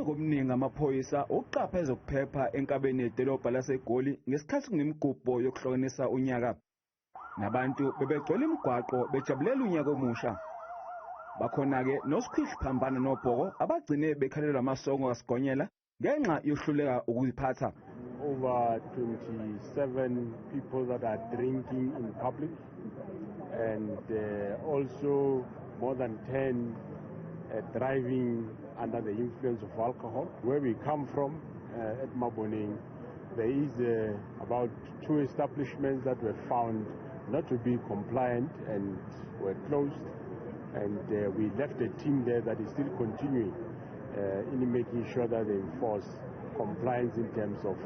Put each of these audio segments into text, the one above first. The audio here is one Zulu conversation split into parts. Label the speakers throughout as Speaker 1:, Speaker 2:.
Speaker 1: Ngaphambi kokuningi amaphoyisa uqapha ezokuphepha enkabeni yedolobha laseGoli ngesikhathi kunemigubho yokuhlukanisa unyaka. Nabantu bebegcwele imigwaqo bejabulela unyaka omusha. Bakhona-ke nosikhwihli phambana nobhoko abagcine bekhalelwa amasongo kasigonyela ngenxa yohluleka ukuziphatha.
Speaker 2: Over 27 people that are drinking in public, and also more than 10 driving under the influence of alcohol. Where we come from at Maboning, there is about 2 establishments that were found not to be compliant and were closed, and we left a team there that is still continuing in making sure that they enforce compliance in terms of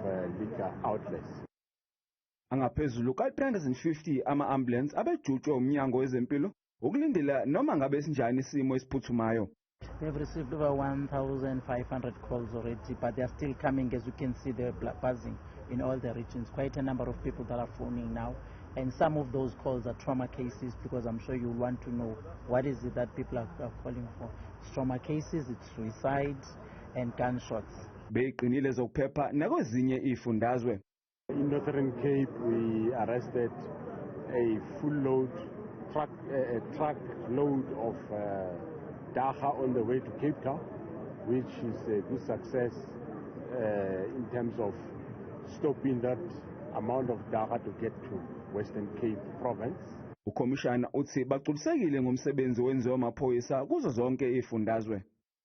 Speaker 2: liquor outlets.
Speaker 1: Bangaphezulu ka-350 ama-ambulance abejutshwe umnyango wezempilo ukulindela noma ngabe sinjani isimo esiphuthumayo.
Speaker 3: They've received over 1,500 calls already, but they are still coming. As you can see, they're buzzing in all the regions. Quite a number of people that are phoning now, and some of those calls are trauma cases, because I'm sure you want to know what is it that people are calling for. It's trauma cases, it's suicides and gunshots.
Speaker 1: Beqinile zokuphepha nakwezinye ifundazwe.
Speaker 2: In Northern Cape, we arrested a truck load of dagga on the way to Cape Town, which is a good success in terms of stopping that amount of dagga to get to Western Cape province.
Speaker 1: Ukhomishana uthi bagculisekile ngomsebenzi wenziwa amaphoyisa kuzo zonke ifundazwe.